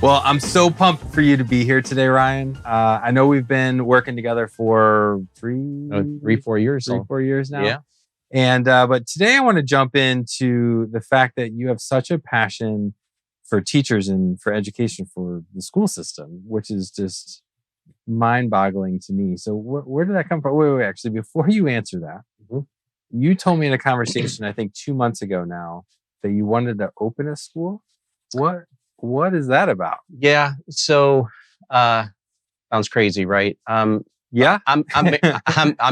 Well, I'm so pumped for you to be here today, Ryan. I know we've been working together for 4 years. 4 years now. Yeah. And but today I want to jump into the fact that you have such a passion for teachers and for education, for the school system, which is just mind-boggling to me. So where did that come from? Wait. Actually, before you answer that, you told me in a conversation, I think 2 months ago now, that you wanted to open a school. What is that about? Yeah. So, sounds crazy, right? Yeah. I'm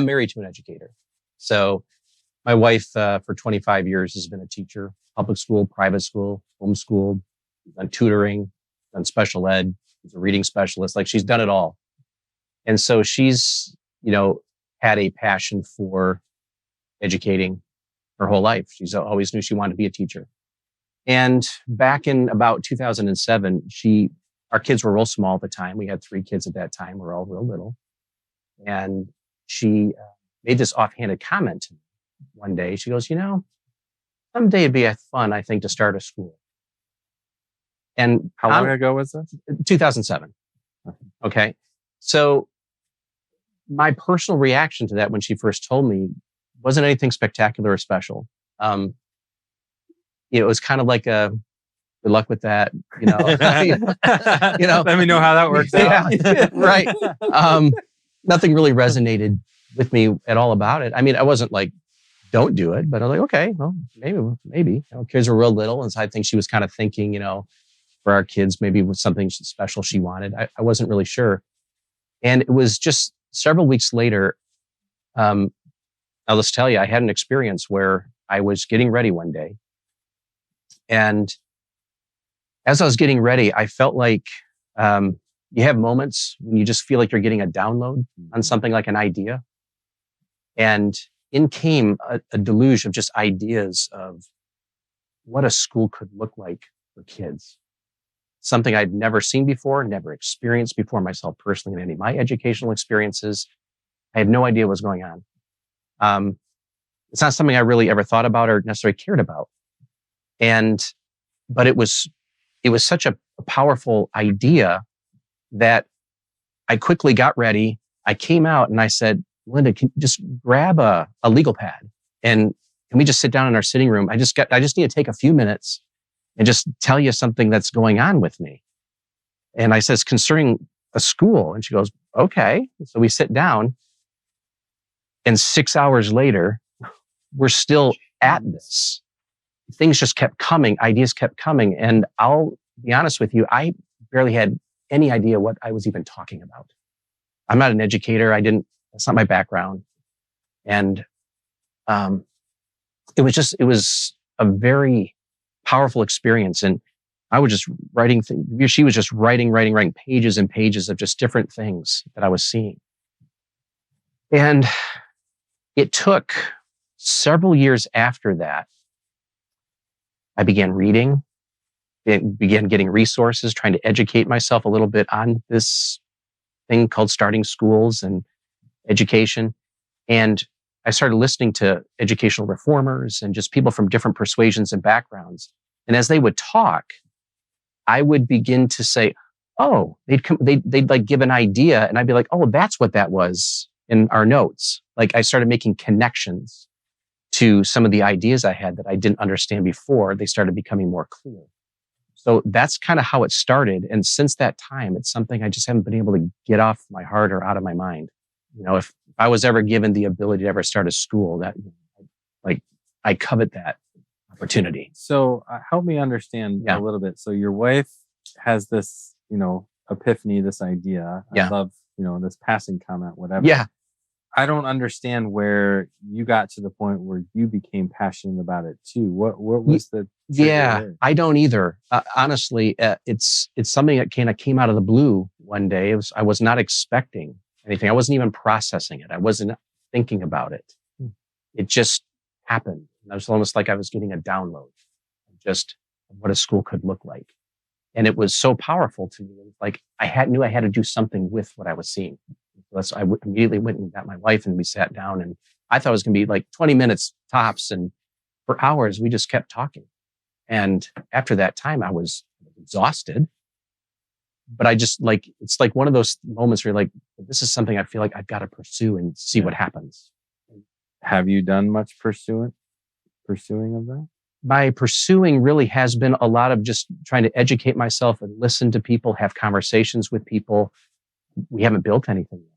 married to an educator. So my wife, for 25 years has been a teacher, public school, private school, homeschooled, done tutoring, done special ed, she's a reading specialist. Like, she's done it all. And so she's, had a passion for educating her whole life. She's always knew she wanted to be a teacher. And back in about 2007, our kids were real small at the time. We had 3 kids at that time. We're all real little. And she made this offhanded comment to me one day. She goes, someday it'd be fun, I think, to start a school. And how long ago was this? 2007. Okay. So my personal reaction to that when she first told me wasn't anything spectacular or special. It was kind of like a good luck with that, Let me know how that works out. Yeah, right. Nothing really resonated with me at all about it. I mean, I wasn't like, don't do it, but I was like, okay, well, maybe. Kids were real little, and so I think she was kind of thinking, for our kids, maybe it was something special she wanted. I wasn't really sure. And it was just several weeks later. I'll just tell you, I had an experience where I was getting ready one day. And as I was getting ready, I felt like you have moments when you just feel like you're getting a download on something like an idea. And in came a deluge of just ideas of what a school could look like for kids. Something I'd never seen before, never experienced before myself personally in any of my educational experiences. I had no idea what was going on. It's not something I really ever thought about or necessarily cared about. But it was such a powerful idea that I quickly got ready. I came out and I said, Linda, can you just grab a legal pad and can we just sit down in our sitting room? I just need to take a few minutes and just tell you something that's going on with me. And I said, it's concerning a school. And she goes, okay. So we sit down, and 6 hours later, we're still at this. Things just kept coming, ideas kept coming. And I'll be honest with you, I barely had any idea what I was even talking about. I'm not an educator. That's not my background. And it was a very powerful experience. And I was just writing things. She was just writing pages and pages of just different things that I was seeing. And it took several years after that. I began reading, began getting resources, trying to educate myself a little bit on this thing called starting schools and education. And I started listening to educational reformers and just people from different persuasions and backgrounds. And as they would talk, I would begin to say, oh, they'd like give an idea. And I'd be like, oh, that's what that was in our notes. Like, I started making connections to some of the ideas I had that I didn't understand before. They started becoming more clear. So that's kind of how it started. And since that time, it's something I just haven't been able to get off my heart or out of my mind. If I was ever given the ability to ever start a school, that I covet that opportunity. So help me understand a little bit. So your wife has this, epiphany, this idea. Yeah. I love, this passing comment, whatever. Yeah. I don't understand where you got to the point where you became passionate about it too. What was the Yeah, there? I don't either. Honestly, it's something that kind of came out of the blue one day. I was not expecting anything. I wasn't even processing it. I wasn't thinking about it. It just happened. It was almost like I was getting a download of just what a school could look like. And it was so powerful to me. Like, knew I had to do something with what I was seeing. So I immediately went and got my wife and we sat down, and I thought it was going to be like 20 minutes tops. And for hours, we just kept talking. And after that time, I was exhausted. but I just like, it's like one of those moments where you're like, this is something I feel like I've got to pursue and see what happens. Have you done much pursuing of that? My pursuing really has been a lot of just trying to educate myself and listen to people, have conversations with people. We haven't built anything yet.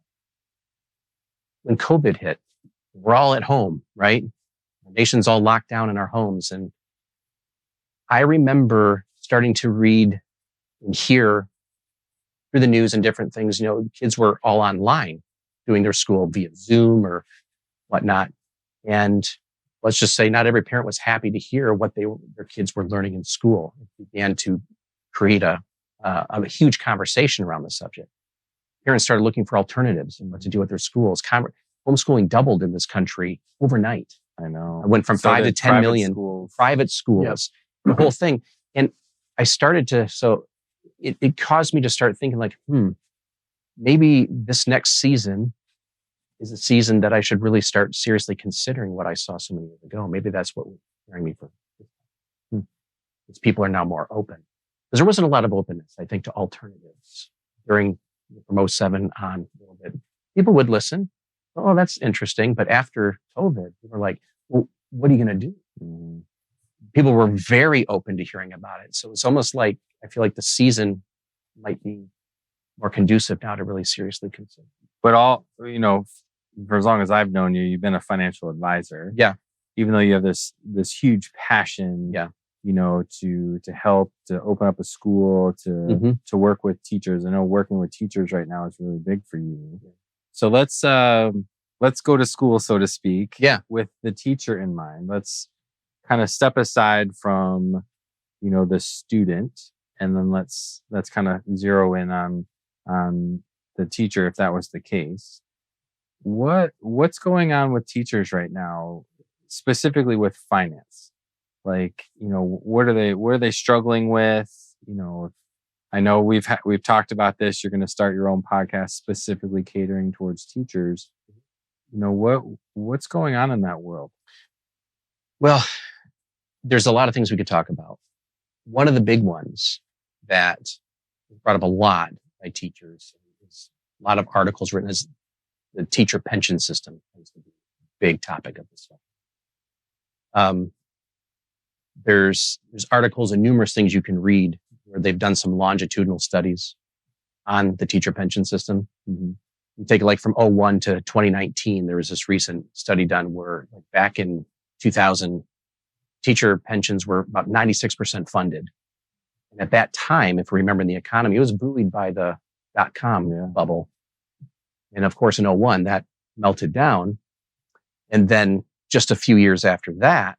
When COVID hit, we're all at home, right? The nation's all locked down in our homes. And I remember starting to read and hear through the news and different things, kids were all online doing their school via Zoom or whatnot. And let's just say not every parent was happy to hear what their kids were learning in school. It began to create a huge conversation around the subject. Parents started looking for alternatives and what to do with their schools. Homeschooling doubled in this country overnight. I know. It went from 5 to 10 million private schools, the whole thing. And I started to, it caused me to start thinking like, maybe this next season is a season that I should really start seriously considering what I saw so many years ago. Maybe that's what was preparing me for. Because people are now more open. Because there wasn't a lot of openness, I think, to alternatives from 2007 on a little bit. People would listen. Oh, that's interesting. But after COVID, people were like, well, what are you going to do? People were very open to hearing about it. So it's almost like, I feel like the season might be more conducive now to really seriously consider. But for as long as I've known you, you've been a financial advisor. Yeah. Even though you have this huge passion, to help, to open up a school, to work with teachers. I know working with teachers right now is really big for you. So let's go to school, so to speak. Yeah. With the teacher in mind. Let's kind of step aside from, the student, and then let's kind of zero in on the teacher, if that was the case. What's going on with teachers right now, specifically with finance? Like, what are they struggling with? I know we've talked about this. You're going to start your own podcast specifically catering towards teachers. What's going on in that world? Well, there's a lot of things we could talk about. One of the big ones that is brought up a lot by teachers is a lot of articles written as the teacher pension system tends to be a big topic of this stuff. There's articles and numerous things you can read where they've done some longitudinal studies on the teacher pension system. You take it like from 2001 to 2019, there was this recent study done where like back in 2000, teacher pensions were about 96% funded. And at that time, if we remember in the economy, it was buoyed by the .com bubble. And of course, in 2001, that melted down. And then just a few years after that,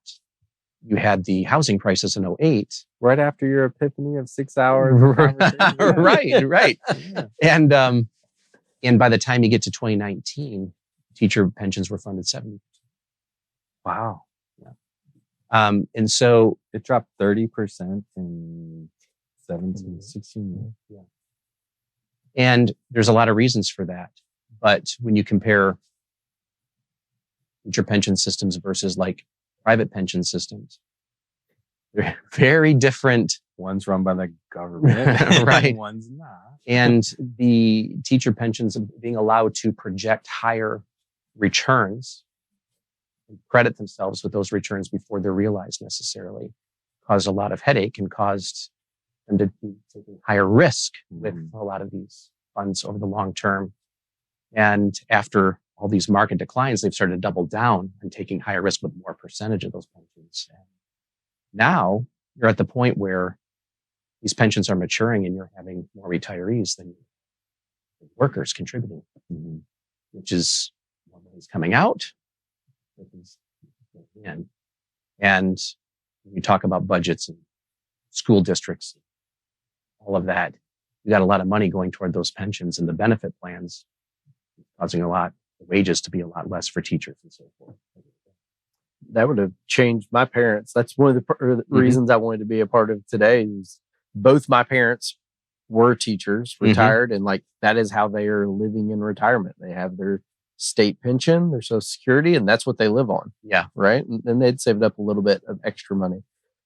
you had the housing crisis in 2008. Right after your epiphany of 6 hours. Right. Yeah. And by the time you get to 2019, teacher pensions were funded 70%. Wow. Yeah. And so it dropped 30% in 16 years. Yeah. And there's a lot of reasons for that. But when you compare teacher pension systems versus like private pension systems, they're very different. One's run by the government, right? One's not. And the teacher pensions being allowed to project higher returns and credit themselves with those returns before they're realized necessarily caused a lot of headache and caused them to be taking higher risk with a lot of these funds over the long term. And after all these market declines, they've started to double down and taking higher risk with more percentage of those pensions. And now you're at the point where these pensions are maturing and you're having more retirees than workers contributing, which is more money's coming out. And when you talk about budgets and school districts, all of that, you got a lot of money going toward those pensions and the benefit plans, causing the wages to be a lot less for teachers and so forth. That would have changed my parents. That's one of the reasons I wanted to be a part of today. Is both my parents were teachers, retired, and like that is how they are living in retirement. They have their state pension, their Social Security, and that's what they live on. Yeah, right. And then they'd saved up a little bit of extra money.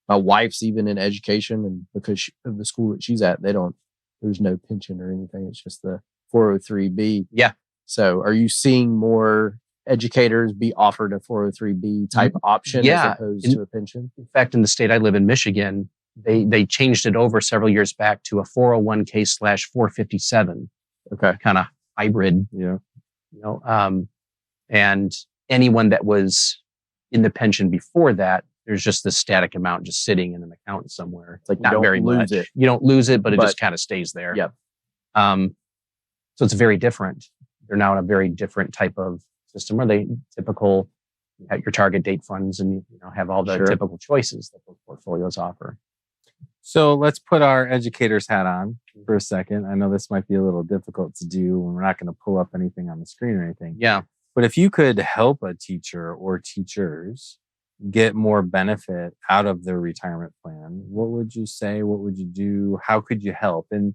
My wife's even in education, and because of the school that she's at, they don't there's no pension or anything. It's just the 403B. Yeah. So are you seeing more educators be offered a 403B type option as opposed to a pension? In fact, in the state I live in, Michigan, they changed it over several years back to a 401k/457. Okay. Kind of hybrid. Yeah. And anyone that was in the pension before that, there's just this static amount just sitting in an account somewhere. It's like not very much. You don't lose it, but it just kind of stays there. Yeah. So it's very different. They're now in a very different type of system where they typical at your target date funds and have all the typical choices that those portfolios offer. So let's put our educator's hat on for a second. I know this might be a little difficult to do when we're not going to pull up anything on the screen or anything. Yeah. But if you could help a teacher or teachers get more benefit out of their retirement plan, what would you say? What would you do? How could you help? And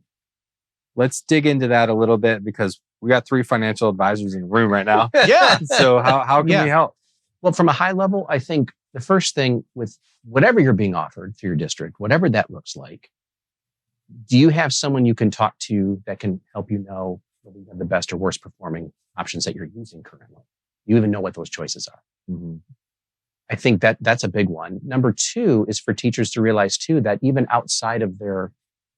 let's dig into that a little bit because we got 3 financial advisors in the room right now. Yeah. So how can we help? Well, from a high level, I think the first thing with whatever you're being offered through your district, whatever that looks like, do you have someone you can talk to that can help you know whether you have the best or worst performing options that you're using currently? You even know what those choices are. Mm-hmm. I think that's a big one. Number 2 is for teachers to realize too that even outside of their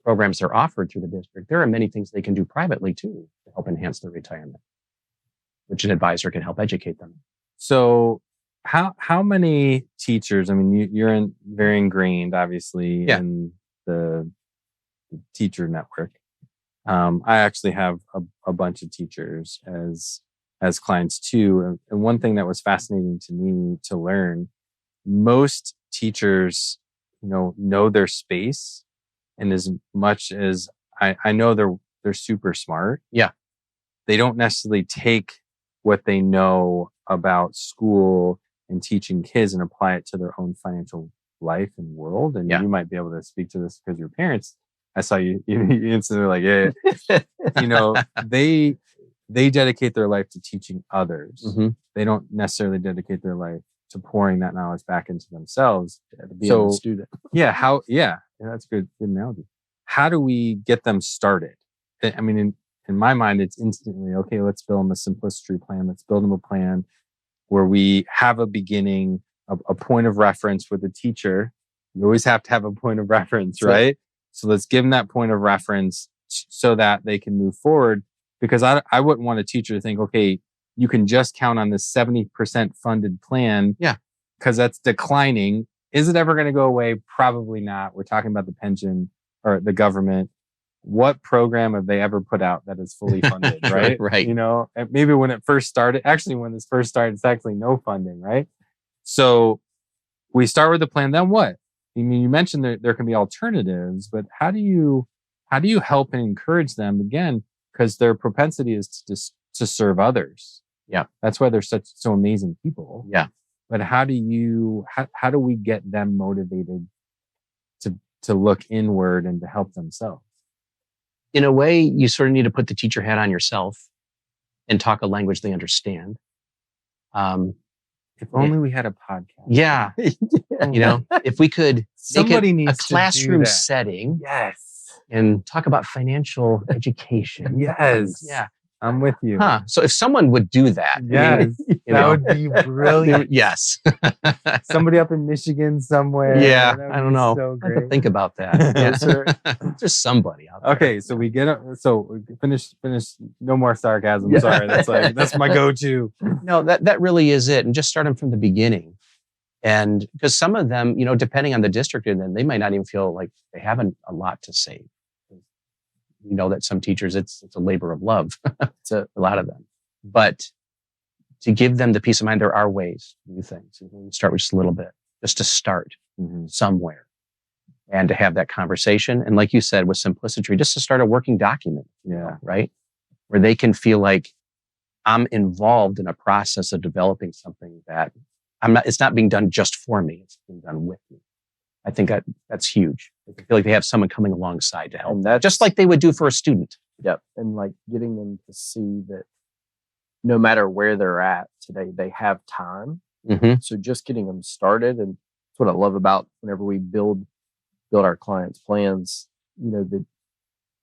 programs they're offered through the district, there are many things they can do privately too to help enhance their retirement, which an advisor can help educate them. So how many teachers, I mean, you're very ingrained, obviously, in the teacher network. I actually have a bunch of teachers as clients too. And one thing that was fascinating to me to learn, most teachers, know their space. And as much as I know they're super smart. Yeah. They don't necessarily take what they know about school and teaching kids and apply it to their own financial life and world. And you might be able to speak to this because your parents, I saw you instantly like, they dedicate their life to teaching others. Mm-hmm. They don't necessarily dedicate their life to pouring that knowledge back into themselves. Being a student. That's a good analogy. How do we get them started? I mean, in my mind, it's instantly, okay, let's build them a simplicity plan. Let's build them a plan where we have a beginning, a point of reference with the teacher. You always have to have a point of reference, right? So let's give them that point of reference so that they can move forward. Because I wouldn't want a teacher to think, okay, you can just count on this 70% funded plan. Yeah. Because that's declining. Is it ever going to go away? Probably not. We're talking about the pension or the government. What program have they ever put out that is fully funded, right? Right. Maybe when it first started, when this first started, it's actually no funding, right? So we start with the plan. Then what? I mean, you mentioned there can be alternatives, but how do you help and encourage them again? Because their propensity is to serve others. Yeah. That's why they're so amazing people. Yeah. But how do we get them motivated to look inward and to help themselves? In a way, you sort of need to put the teacher hat on yourself and talk a language they understand. If only we had a podcast. Yeah. If we could Somebody make needs a classroom to do that. setting. Yes. And talk about financial education. Yes. Yeah. I'm with you. So if someone would do that, yes, that would be brilliant. Yes. Somebody up in Michigan somewhere. Yeah. I don't know. So I have to great. think about that. Yeah. Just somebody out there. Okay. So we finish. No more sarcasm. Yeah. Sorry. That's my go-to. No, that really is it. And just start them from the beginning. And because some of them, depending on the district, and then they might not even feel like they have a lot to save. You know that some teachers, it's a labor of love to a lot of them. But to give them the peace of mind, there are ways to do things. You start with just a little bit, just to start somewhere and to have that conversation. And like you said, with simplicity, just to start a working document, right? Where they can feel like I'm involved in a process of developing something that it's not being done just for me. It's being done with me. I think that's huge. I feel like they have someone coming alongside to help, just like they would do for a student. Yep. And like getting them to see that no matter where they're at today, they have time. Mm-hmm. So just getting them started. And that's what I love about whenever we build our clients' plans, that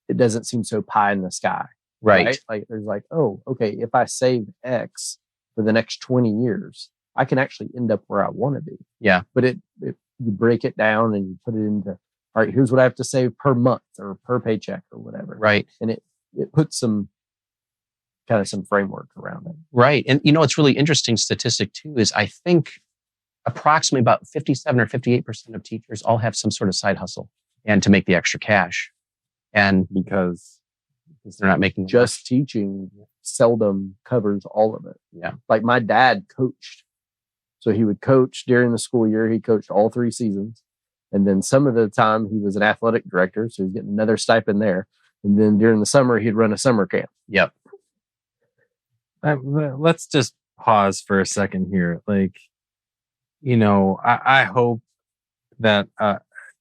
it doesn't seem so pie in the sky. Right. Like there's like, oh, okay, if I save X for the next 20 years, I can actually end up where I want to be. Yeah. But you break it down and you put it into, all right, here's what I have to save per month or per paycheck or whatever. Right. And it puts some framework around it. Right. And it's really interesting statistic too, is I think approximately about 57 or 58% of teachers all have some sort of side hustle and to make the extra cash. And because they're not making just teaching seldom covers all of it. Yeah. Like my dad coached. So he would coach during the school year. He coached all 3 seasons. And then some of the time he was an athletic director. So he's getting another stipend there. And then during the summer, he'd run a summer camp. Yep. Let's just pause for a second here. Like, I hope that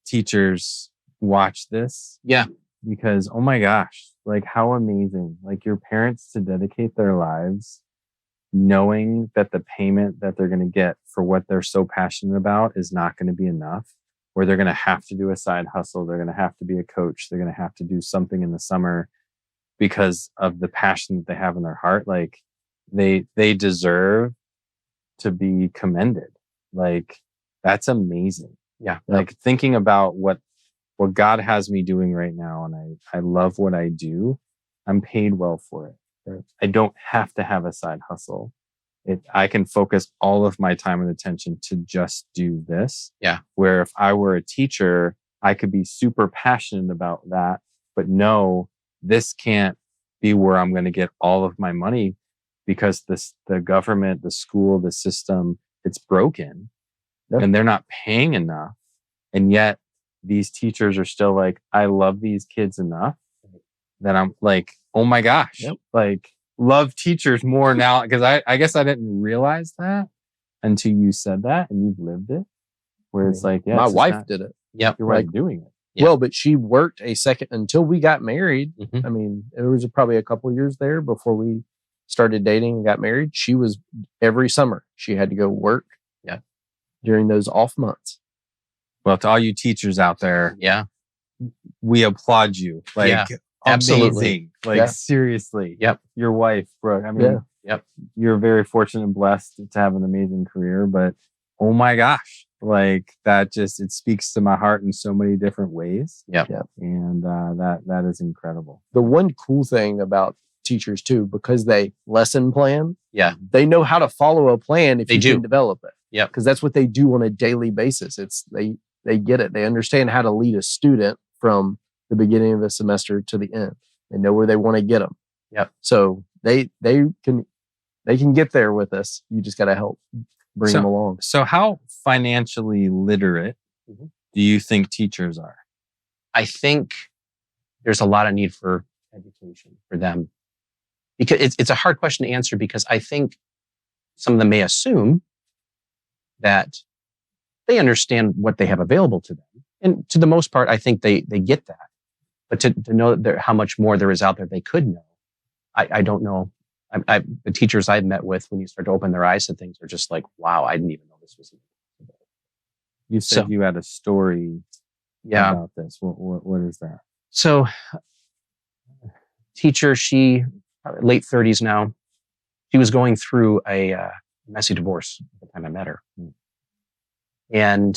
teachers watch this. Yeah. Because, oh my gosh, like how amazing, like your parents to dedicate their lives knowing that the payment that they're going to get for what they're so passionate about is not going to be enough, or they're going to have to do a side hustle. They're going to have to be a coach. They're going to have to do something in the summer because of the passion that they have in their heart. Like they deserve to be commended. Like that's amazing. Yeah. Like thinking about what God has me doing right now, and I love what I do. I'm paid well for it. I don't have to have a side hustle. I can focus all of my time and attention to just do this. Yeah. Where if I were a teacher, I could be super passionate about that, but no, this can't be where I'm going to get all of my money because the government, the school, the system, it's broken and they're not paying enough. And yet these teachers are still like, I love these kids enough that I'm like, oh my gosh, like love teachers more now. Cause I guess I didn't realize that until you said that and you've lived it. Where it's like, my wife did it. Yep. You're right doing it. Yeah. Well, but she worked a second until we got married. Mm-hmm. I mean, there was probably a couple of years there before we started dating and got married. She was every summer. She had to go work during those off months. Well, to all you teachers out there, we applaud you. Like, absolutely. Amazing. Like, seriously. Yep. Your wife, Brooke. I mean, you're very fortunate and blessed to have an amazing career, but oh my gosh, like that it speaks to my heart in so many different ways. Yep. And that is incredible. The one cool thing about teachers too, because they lesson plan, they know how to follow a plan if you can develop it. Yeah. Because that's what they do on a daily basis. It's they get it. They understand how to lead a student from the beginning of a semester to the end. They know where they want to get them. Yep. So they can get there with us. You just got to help bring them along. So how financially literate do you think teachers are? I think there's a lot of need for education for them. Because it's a hard question to answer because I think some of them may assume that they understand what they have available to them. And to the most part, I think they get that. But to know that how much more there is out there they could know, I don't know. The teachers I've met with, when you start to open their eyes to things, are just like, wow, I didn't even know this was possible. You said you had a story about this. What is that? So, teacher, she late 30s now. She was going through a messy divorce at the time I met her. And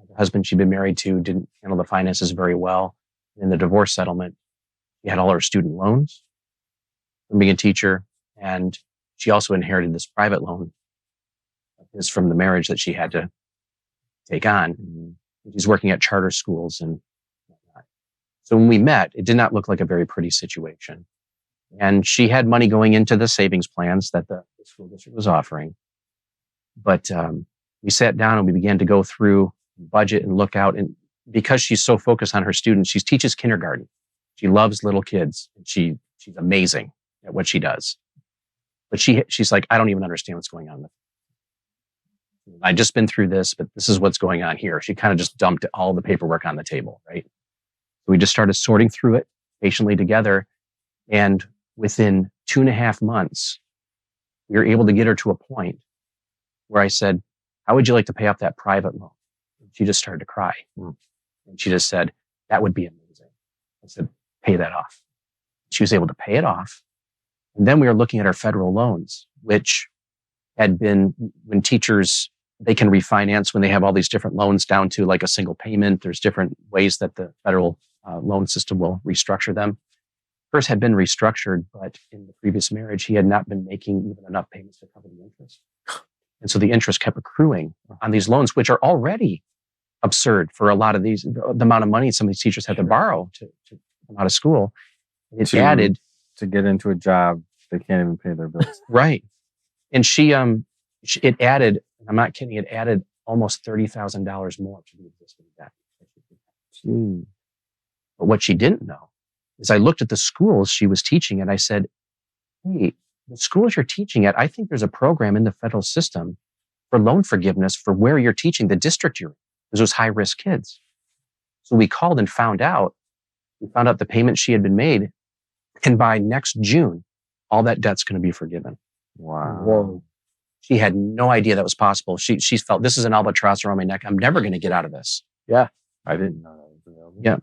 the husband she'd been married to didn't handle the finances very well. In the divorce settlement, she had all her student loans from being a teacher. And she also inherited this private loan from the marriage that she had to take on. She's working at charter schools and whatnot. So when we met, it did not look like a very pretty situation. And she had money going into the savings plans that the school district was offering. But we sat down and we began to go through budget and look out. And because she's so focused on her students, she teaches kindergarten. She loves little kids. And she's amazing at what she does. But she's like, I don't even understand what's going on. I just been through this, but this is what's going on here. She kind of just dumped all the paperwork on the table, right? So we just started sorting through it patiently together. And within 2.5 months, we were able to get her to a point where I said, how would you like to pay off that private loan? And she just started to cry. And she just said, that would be amazing. I said, pay that off. She was able to pay it off. And then we were looking at our federal loans, which had been when teachers, they can refinance when they have all these different loans down to like a single payment. There's different ways that the federal loan system will restructure them. Hers had been restructured, but in the previous marriage, he had not been making even enough payments to cover the interest. And so the interest kept accruing on these loans, which are already absurd for a lot of these, the amount of money some of these teachers had to borrow to come out of school. It added to get into a job, they can't even pay their bills. Right. And it added, I'm not kidding, it added almost $30,000 more to the existing debt. Gee. But what she didn't know is I looked at the schools she was teaching and I said, hey, the schools you're teaching at, I think there's a program in the federal system for loan forgiveness for where you're teaching, the district you're in, because those high-risk kids. So we called and found out the payment she had been made. And by next June, all that debt's going to be forgiven. Wow. Whoa. She had no idea that was possible. She felt this is an albatross around my neck. I'm never going to get out of this. Yeah. I didn't know that was available. Yeah.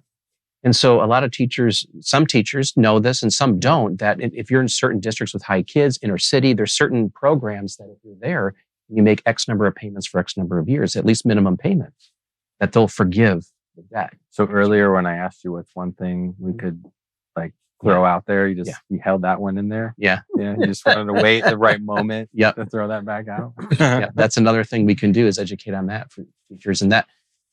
And so a lot of teachers, some teachers know this and some don't, that if you're in certain districts with high kids, inner city, there's certain programs that if you're there, you make X number of payments for X number of years, at least minimum payments, that they'll forgive the debt. So earlier when I asked you what's one thing we could like throw out there, you held that one in there. Yeah. Yeah. You just wanted to wait the right moment Yep. to throw that back out. Yeah, that's another thing we can do is educate on that for teachers. And that,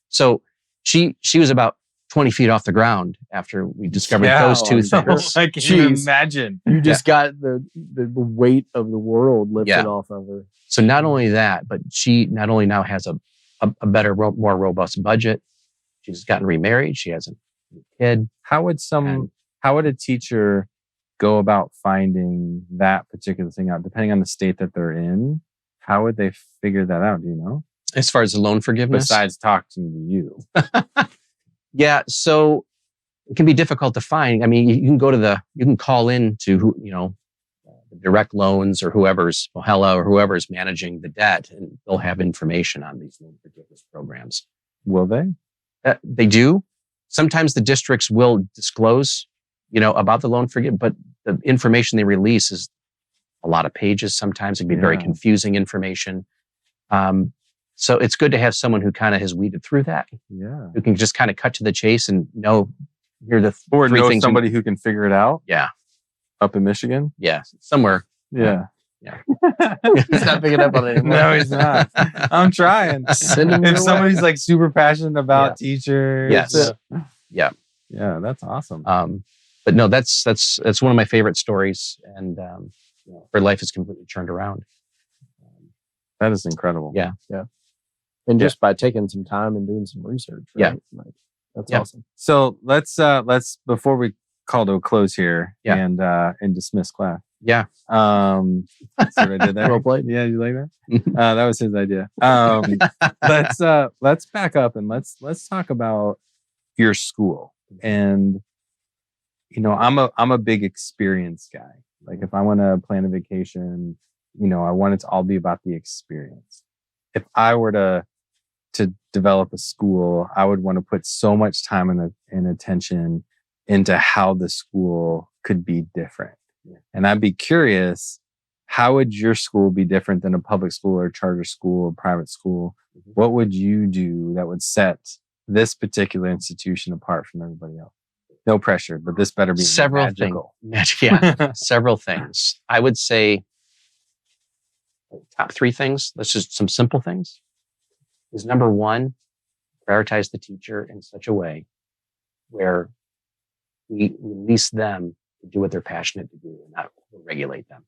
so she was about 20 feet off the ground after we discovered those two things. I can't even imagine. You just got the weight of the world lifted off of her. So not only that, but she not only now has a better, more robust budget. She's gotten remarried. She has a kid. How would a teacher go about finding that particular thing out, depending on the state that they're in? How would they figure that out? Do you know? As far as the loan forgiveness? Besides talking to you. Yeah. So it can be difficult to find. I mean, you can call in to the direct loans or whoever's Mohella or whoever's managing the debt, and they'll have information on these loan forgiveness programs. Will they? They do. Sometimes the districts will disclose, about the loan forgiveness, but the information they release is a lot of pages. Sometimes it can be very confusing information. So it's good to have someone who kind of has weeded through that. Yeah. Who can just kind of cut to the chase and know here are the or three know things. Somebody who can figure it out. Yeah. Up in Michigan. Yeah. Somewhere. Yeah. Yeah. He's not picking up on it anymore. No, he's not. I'm trying. If somebody's like super passionate about teachers. Yes. Yeah. Yeah. That's awesome. But no, that's one of my favorite stories, and her life is completely turned around. That is incredible. Yeah. Yeah. And just by taking some time and doing some research. Right? Yeah. That's awesome. So let's before we call to a close here and dismiss class. Yeah. See what I did there? Well played. Yeah, you like that? That was his idea. Let's back up and let's talk about your school. And I'm a big experience guy. Like if I want to plan a vacation, I want it to all be about the experience. If I were to develop a school, I would want to put so much time and attention into how the school could be different. And I'd be curious, how would your school be different than a public school or a charter school or private school? What would you do that would set this particular institution apart from everybody else? No pressure, but this better be several magical. things. Yeah, several things. I would say top three things. Let's just some simple things. Is number one, prioritize the teacher in such a way where we release them to do what they're passionate to do and not regulate them.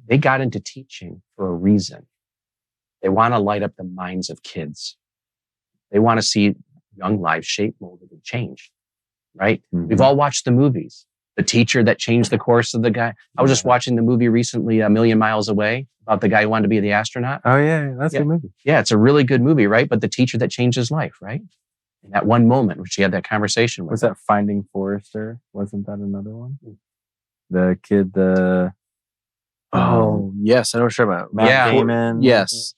They got into teaching for a reason. They want to light up the minds of kids. They want to see young lives shaped, molded, and changed. Right? Mm-hmm. We've all watched the movies. The teacher that changed the course of the guy. I was just watching the movie recently, A Million Miles Away, about the guy who wanted to be the astronaut. Oh yeah, that's a good movie. Yeah, it's a really good movie, right? But the teacher that changed his life, right? In that one moment where she had that conversation with Was that Finding Forrester? Wasn't that another one? The kid, Oh, yes. I know what you're talking about. Matt Damon. Yes.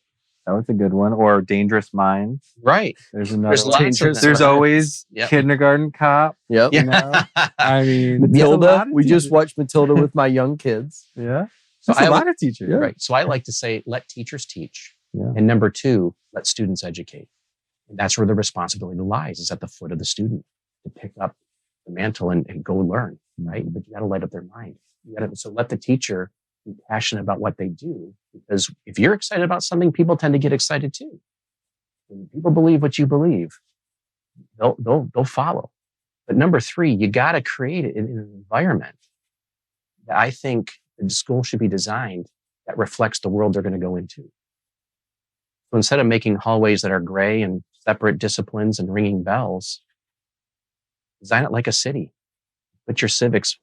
That was a good one. Or Dangerous Minds. Right. There's another There's one. lots of them. There's always Yep. Kindergarten Cop. Yep. You know? I mean, there's a Matilda. lot of We just teachers. watched Matilda with my young kids. Yeah. So There's a lot of teachers. Yeah. Right. So I like to say, let teachers teach. Yeah. And number 2, let students educate. And that's where the responsibility lies, is at the foot of the student to pick up the mantle and go learn, right? But you got to light up their mind. So let the teacher be passionate about what they do, because if you're excited about something, people tend to get excited too. When people believe what you believe, they'll follow. But number 3, you got to create it in an environment that I think the school should be designed that reflects the world they're going to go into. So instead of making hallways that are gray and separate disciplines and ringing bells, design it like a city. Put your civics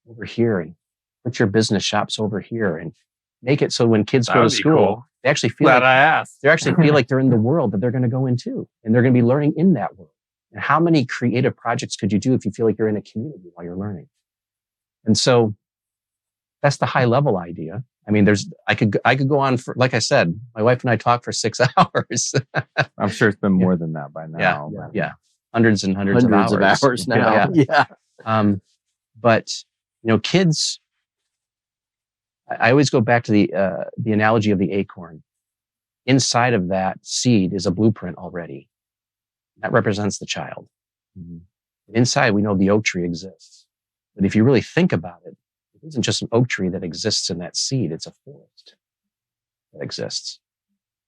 over here and put your business shops over here and make it so when kids That go to would be school, cool. they actually feel Glad like I asked. they actually feel like they're in the world that they're going to go into, and they're going to be learning in that world. And how many creative projects could you do if you feel like you're in a community while you're learning? And so that's the high level idea. I mean, I could go on for, like I said, my wife and I talk for 6 hours. I'm sure it's been more than that by now. but- Yeah. Hundreds and hundreds of hours now. Yeah. But kids, I always go back to the analogy of the acorn. Inside of that seed is a blueprint already. That represents the child. Mhm. Inside, we know the oak tree exists. But if you really think about it, it isn't just an oak tree that exists in that seed. It's a forest that exists,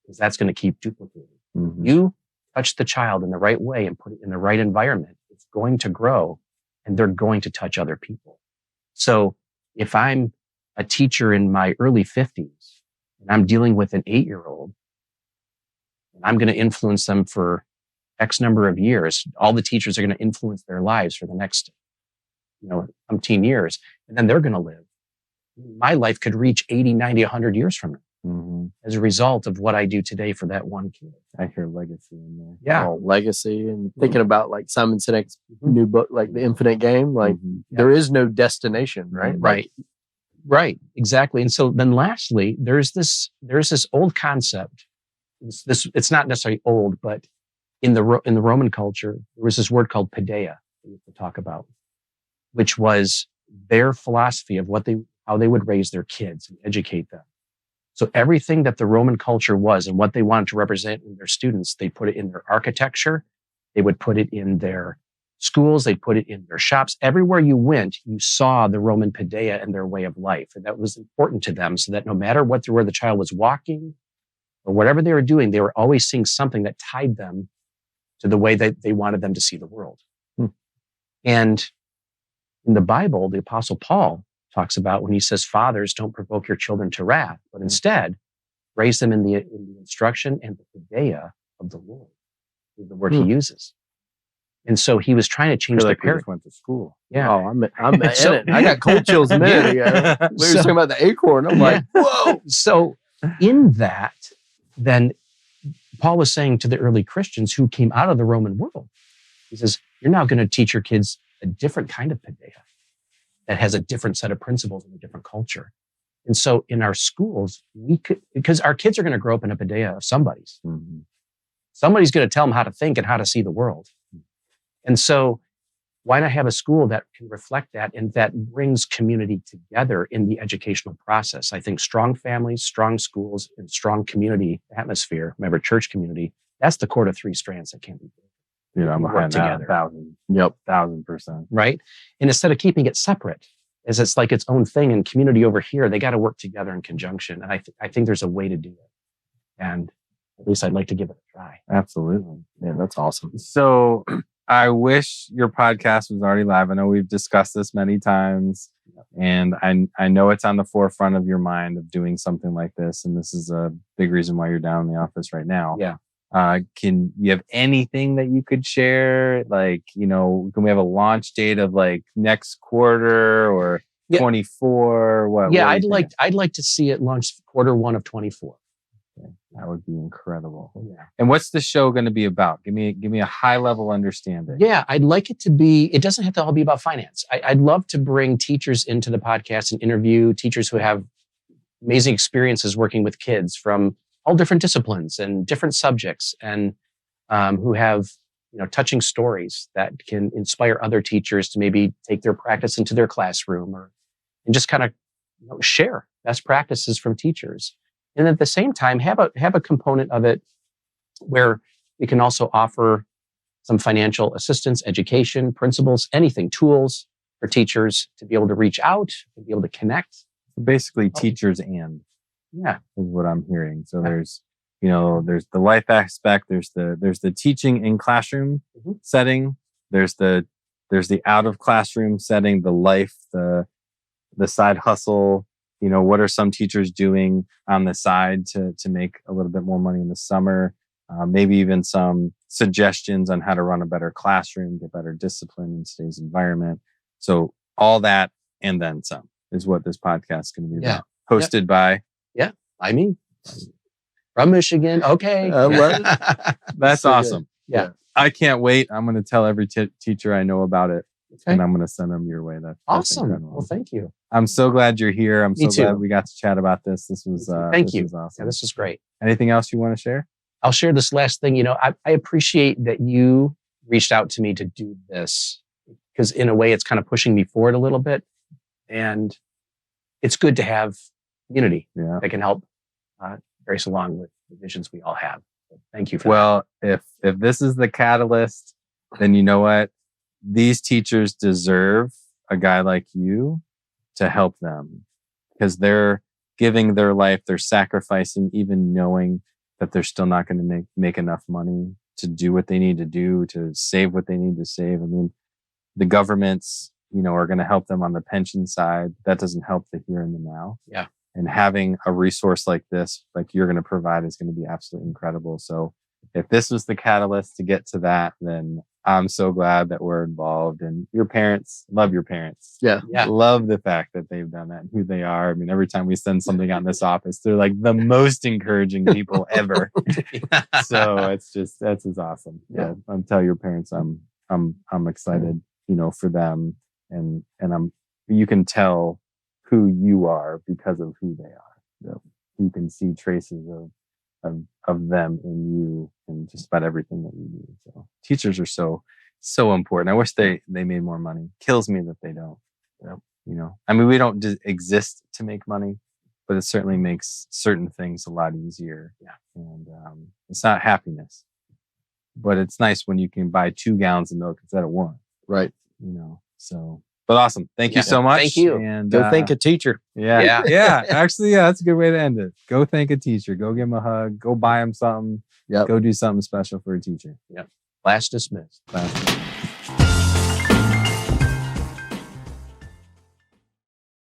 because that's going to keep duplicating. Mhm. You touch the child in the right way and put it in the right environment, it's going to grow, and they're going to touch other people. So if I'm a teacher in my early 50s and I'm dealing with an 8-year-old, and I'm going to influence them for X number of years, all the teachers are going to influence their lives for the next, umpteen years, and then they're going to live. My life could reach 80, 90, 100 years from now Mhm. as a result of what I do today for that one kid. I hear legacy in there. Yeah. Oh, legacy, and thinking about like Simon Sinek's new book, like The Infinite Game, like Mhm. there is no destination, right? Right. Exactly. And so then lastly, there's this old concept. It's not necessarily old, but in the Roman culture, there was this word called paideia that we have to talk about, which was their philosophy of how they would raise their kids and educate them. So everything that the Roman culture was and what they wanted to represent in their students, they put it in their architecture. They would put it in their schools. They'd put it in their shops. Everywhere you went, you saw the Roman paideia and their way of life. And that was important to them, so that no matter where the child was walking or whatever they were doing, they were always seeing something that tied them to the way that they wanted them to see the world. And in the Bible, the Apostle Paul talks about when he says, fathers, don't provoke your children to wrath, but instead raise them in the instruction and the paideia of the Lord, is the word he uses. And so he was trying to change the We just paradigm. went to school. Yeah. Oh, I'm in So- it. I got cold chills a minute ago. We were talking about the acorn. I'm like, whoa. So in that, then Paul was saying to the early Christians who came out of the Roman world, he says, you're now going to teach your kids a different kind of paideia that has a different set of principles and a different culture. And so in our schools, because our kids are going to grow up in a paideia of somebody's. Mhm. Somebody's going to tell them how to think and how to see the world. And so why not have a school that can reflect that and that brings community together in the educational process? I think strong families, strong schools, and strong community atmosphere, remember church community, that's the core to 3 strands that can't be broken. I'm Work behind that. together. 1,000%. Right? And instead of keeping it separate, as it's like its own thing, and community over here, they got to work together in conjunction. And I think there's a way to do it. And at least I'd like to give it a try. Absolutely. Yeah, that's awesome. So I wish your podcast was already live. I know we've discussed this many times, and I know it's on the forefront of your mind of doing something like this. And this is a big reason why you're down in the office right now. Yeah. Can you have anything that you could share? Like, can we have a launch date of like next quarter or Yeah. 24? What? Yeah, what do you think? I'd like to see it launch Q1 of 24. That would be incredible. Yeah. And what's the show going to be about? Give me a high level understanding. Yeah, I'd like it to be, it doesn't have to all be about finance. I'd love to bring teachers into the podcast and interview teachers who have amazing experiences working with kids, from all different disciplines and different subjects, and who have touching stories that can inspire other teachers to maybe take their practice into their classroom, and just kind of share best practices from teachers. And at the same time, have a component of it where we can also offer some financial assistance, education, principles, anything, tools for teachers to be able to reach out, to be able to connect. Basically, teachers and Yeah. is what I'm hearing. So there's the life aspect, there's the teaching in classroom setting, there's the out of classroom setting, the life, the side hustle. What are some teachers doing on the side to make a little bit more money in the summer? Maybe even some suggestions on how to run a better classroom, get better discipline in today's environment. So all that and then some is what this podcast is going to be about. Hosted by from Michigan. Okay. That's So awesome. good. Yeah. I can't wait. I'm going to tell every teacher I know about it, Okay. and I'm going to send them your way. That's Awesome. incredible. Well, thank you. I'm so glad you're here. I'm Me so glad too. we got to chat about this. This was Thank this you. was awesome. Yeah, this is great. Anything else you want to share? I'll share this last thing. I appreciate that you reached out to me to do this, because in a way it's kind of pushing me forward a little bit. And it's good to have community that can help race along with the visions we all have. So thank you for that. Well, if this is the catalyst, then you know what? These teachers deserve a guy like you to help them, because they're giving their life, they're sacrificing, even knowing that they're still not going to make enough money to do what they need to do, to save what they need to save. I mean, the governments, are going to help them on the pension side. That doesn't help the here and the now. Yeah. And having a resource like this, like you're going to provide, is going to be absolutely incredible. So if this was the catalyst to get to that, then I'm so glad that we're involved. And your parents, love your parents. Yeah. Love the fact that they've done that and who they are. I mean, every time we send something out in this office, they're like the most encouraging people ever. So that's just awesome. Yeah. I'm telling your parents, I'm excited, for them, and you can tell who you are because of who they are. You can see traces of them in you and just about everything that you do. So teachers are so important. I wish they made more money. Kills me that they don't. I mean, we don't exist to make money, but it certainly makes certain things a lot easier. Yeah. And it's not happiness, but it's nice when you can buy 2 gallons of milk instead of 1. Right. So. But awesome. Thank you so much. Thank you. And Go thank a teacher. Yeah. Actually, that's a good way to end it. Go thank a teacher. Go give him a hug. Go buy him something. Yep. Go do something special for a teacher. Class dismissed. Class dismissed.